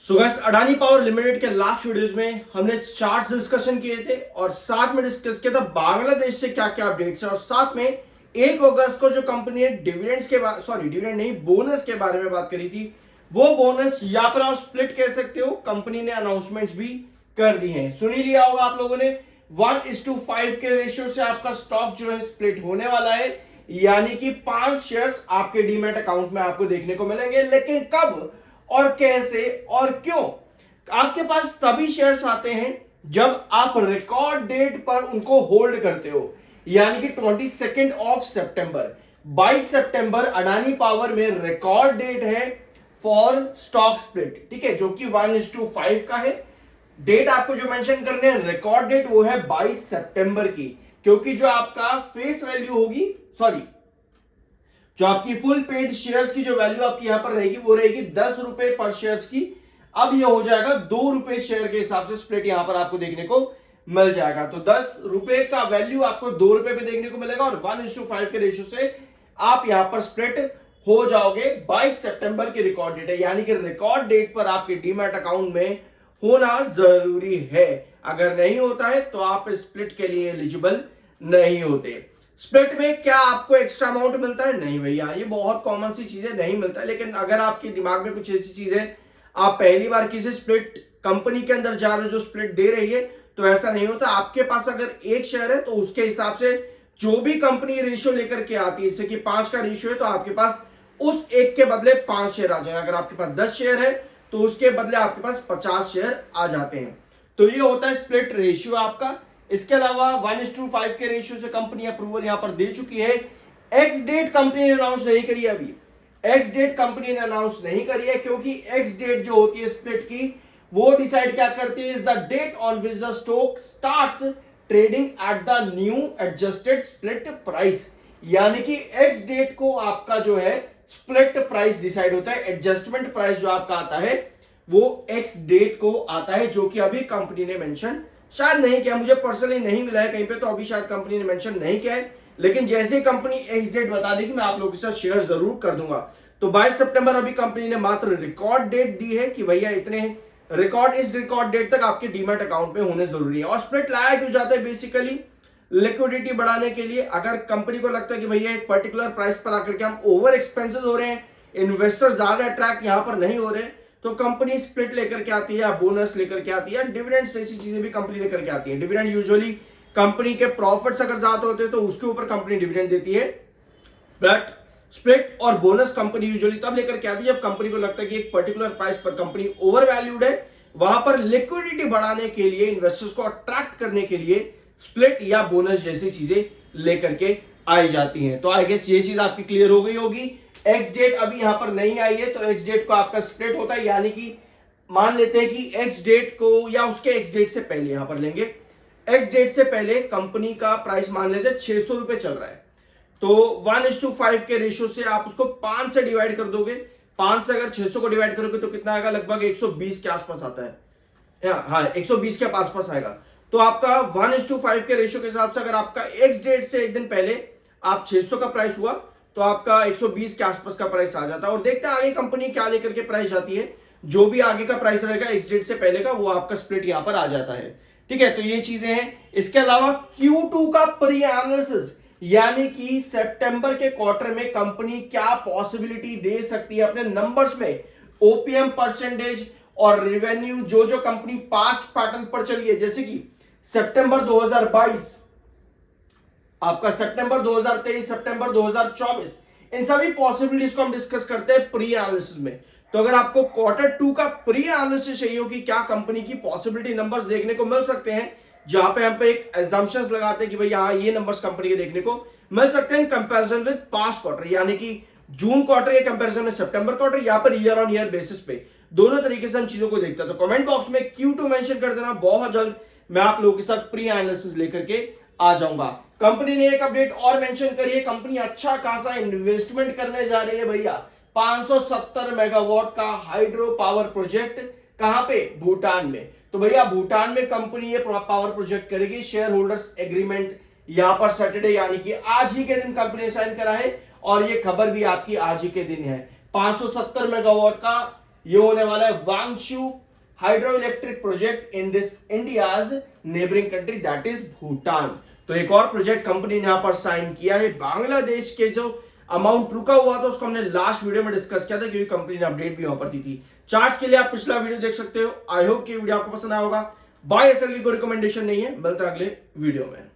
So guys, Adani power limited के last videos में हमने चार्ट्स डिस्कशन किए थे और साथ में डिस्कस किया था बांग्लादेश से क्या क्या अपडेट्स है और साथ में 1 अगस्त को जो कंपनी ने डिविडेंड्स के डिविडेंड नहीं, बोनस के बारे में बात करी थी। वो बोनस या पर आप स्प्लिट कह सकते हो, कंपनी ने अनाउंसमेंट्स भी कर दी हैं। सुन ही लिया होगा आप लोगों ने, 1:5 के रेशियो से आपका स्टॉक जो है स्प्लिट होने वाला है, यानी कि 5 शेयर्स आपके डीमैट अकाउंट में आपको देखने को मिलेंगे। लेकिन कब और कैसे और क्यों? आपके पास तभी शेयर्स आते हैं जब आप रिकॉर्ड डेट पर उनको होल्ड करते हो, यानी कि 22 सितंबर। 22 सितंबर अडानी पावर में रिकॉर्ड डेट है फॉर स्टॉक स्प्लिट, ठीक है, जो कि 1:5 का है। डेट आपको जो मेंशन करने हैं रिकॉर्ड डेट, वो है 22 सितंबर की, क्योंकि जो आपका फेस वैल्यू होगी, जो आपकी फुल पेड शेयर्स की जो वैल्यू आपकी यहां पर रहेगी वो रहेगी 10 रुपए पर शेयर्स की। अब ये हो जाएगा 2 रुपए शेयर के हिसाब से स्प्लिट यहां पर आपको देखने को मिल जाएगा। तो 10 रुपए का वैल्यू आपको 2 रुपए पे देखने को मिलेगा और 1:5 के रेशियो से आप यहां पर स्प्लिट हो जाओगे। 22 सितंबर की रिकॉर्ड डेट है, यानी कि रिकॉर्ड डेट पर आपके डीमैट अकाउंट में होना जरूरी है। अगर नहीं होता है तो आप स्प्लिट के लिए एलिजिबल नहीं होते। स्प्लिट में क्या आपको एक्स्ट्रा अमाउंट मिलता है? नहीं भैया, ये बहुत कॉमन सी चीजें, नहीं मिलता है। लेकिन अगर आपके दिमाग में कुछ ऐसी चीज है, आप पहली बार किसी स्प्लिट कंपनी के अंदर जा रहे हो जो स्प्लिट दे रही है, तो ऐसा नहीं होता। आपके पास अगर एक शेयर है तो उसके हिसाब से जो भी कंपनी रेशियो लेकर के आती है, जैसे कि 5 का रेशियो है तो आपके पास उस एक के बदले 5 शेयर आ जाए। अगर आपके पास 10 शेयर है तो उसके बदले आपके पास 50 शेयर आ जाते हैं। तो ये होता है स्प्लिट रेशियो आपका। इसके अलावा 1:5 के रेशियो से कंपनी अप्रूवल यहां पर दे चुकी है। एक्स डेट कंपनी ने अनाउंस नहीं करी है अभी। एक्स डेट कंपनी ने अनाउंस नहीं करी है, क्योंकि एक्स डेट जो होती है स्प्लिट की, वो डिसाइड क्या करती है, is the date on which the stock starts trading at the new adjusted split price. यानी कि एक्स डेट को आपका जो है स्प्लिट प्राइस डिसाइड होता है। एडजस्टमेंट प्राइस जो आपका आता है वो एक्स डेट को आता है, जो कि अभी कंपनी ने मेंशन शायद नहीं किया, मुझे पर्सनली नहीं मिला है कहीं पे, तो अभी शायद कंपनी ने मेंशन नहीं किया है। लेकिन जैसे ही कंपनी एक्स डेट बता देगी मैं आप लोगों के साथ शेयर जरूर कर दूंगा। तो 22 सितंबर अभी कंपनी ने मात्र रिकॉर्ड डेट दी है कि भैया इतने रिकॉर्ड, इस रिकॉर्ड डेट तक आपके डीमैट अकाउंट में होने जरूरी है। और स्प्लिट लाया क्यों जाता है? बेसिकली लिक्विडिटी बढ़ाने के लिए। अगर कंपनी को लगता है कि भैया एक पर्टिकुलर प्राइस पर आकर के हम ओवर एक्सपेंसिव हो रहे हैं, इन्वेस्टर ज्यादा अट्रैक्ट यहां पर नहीं हो रहे, तो कंपनी स्प्लिट लेकर के आती है, बोनस लेकर के आती है, डिविडेंड्स ऐसी चीजें भी कंपनी लेकर के आती है। डिविडेंड यूजुअली कंपनी के प्रॉफिट्स अगर ज्यादा होते हैं तो उसके ऊपर कंपनी डिविडेंड देती है। बट स्प्लिट और बोनस कंपनी यूजुअली तब लेकर के आती है जब कंपनी को लगता है कि एक पर्टिकुलर प्राइस पर कंपनी ओवर वैल्यूड है। वहां पर लिक्विडिटी बढ़ाने के लिए, इन्वेस्टर्स को अट्रैक्ट करने के लिए स्प्लिट या बोनस जैसी चीजें लेकर के आई जाती हैं। तो आई गेस ये चीज आपकी क्लियर हो गई होगी। एक्स डेट अभी यहां पर नहीं आई है, तो एक्स डेट को आपका स्प्लिट होता है, यानी कि मान लेते हैं कि एक्स डेट को या उसके एक्स डेट से पहले, यहां पर लेंगे एक्स डेट से पहले कंपनी का प्राइस मान लेते हैं 600 रुपए चल रहा है। तो 1:5 के रेशियो से आप उसको 5 से डिवाइड कर दोगे। 5 से अगर 600 को डिवाइड करोगे तो कितना आएगा? लगभग 120 के आसपास आता है। हाँ, 120 के आसपास आएगा। तो आपका 1:5 के रेशियो के हिसाब से अगर आपका एक्स डेट से एक दिन पहले आप 600 का प्राइस हुआ तो आपका 120 के आसपास का प्राइस आ जाता है। और देखते हैं आगे कंपनी क्या लेकर के प्राइस जाती है। जो भी आगे का प्राइस रहेगा एक्स डेट से पहले का, वो आपका स्प्लिट यहां पर आ जाता है। ठीक है, तो ये चीजें हैं। इसके अलावा Q2 का प्री एनालिसिस, यानी कि सितंबर के क्वार्टर में कंपनी क्या पॉसिबिलिटी दे सकती है अपने नंबर्स में, ओपीएम परसेंटेज और रेवेन्यू, जो जो कंपनी पास्ट पैटर्न पर चली है, जैसे कि सितंबर 2022, आपका सितंबर 2023, सितंबर 2024, इन सभी पॉसिबिलिटीज को हम डिस्कस करते हैं प्री एनालिसिस में। तो अगर आपको Q2 का प्री एनालिसिस चाहिए हो कि क्या कंपनी की पॉसिबिलिटी नंबर्स देखने को मिल सकते हैं, जहां पे हम पे एक एजम्पशंस लगाते हैं कि भैया हाँ ये नंबर्स कंपनी के देखने को मिल सकते हैं in comparison with past quarter, यानी कि जून क्वार्टर के कंपैरिजन में सितंबर क्वार्टर, यहाँ per year on year basis पे दोनों तरीके से हम चीजों को देखते हैं। तो कमेंट बॉक्स में Q2 मेंशन कर देना, बहुत जल्द मैं आप लोगों के साथ प्री एनालिसिस लेकर के आ जाऊंगा। कंपनी ने एक अपडेट और मेंशन करी है, कंपनी अच्छा खासा इन्वेस्टमेंट करने जा रही है भैया। 570 मेगावाट का हाइड्रो पावर प्रोजेक्ट, कहां पे? भूटान में। तो भैया भूटान में कंपनी ये पावर प्रोजेक्ट करेगी। शेयर होल्डर्स एग्रीमेंट यहां पर सैटरडे, यानी कि आज ही के दिन कंपनी ने साइन करा है, और ये खबर भी आपकी आज ही के दिन है। 570 मेगावाट का ये होने वाला है Wangchu hydro electric project in this India's neighbouring country that is Bhutan. तो एक और प्रोजेक्ट कंपनी ने यहां पर साइन किया है। बांग्लादेश के जो अमाउंट रुका हुआ था उसको हमने लास्ट वीडियो में डिस्कस किया था, क्योंकि कंपनी ने अपडेट भी वहां पर दी थी। चार्ट्स के लिए आप पिछला वीडियो देख सकते हो। आई होप कि वीडियो आपको पसंद आया होगा। बाय, ऐसा को रिकमेंडेशन नहीं है। मिलता है अगले वीडियो में।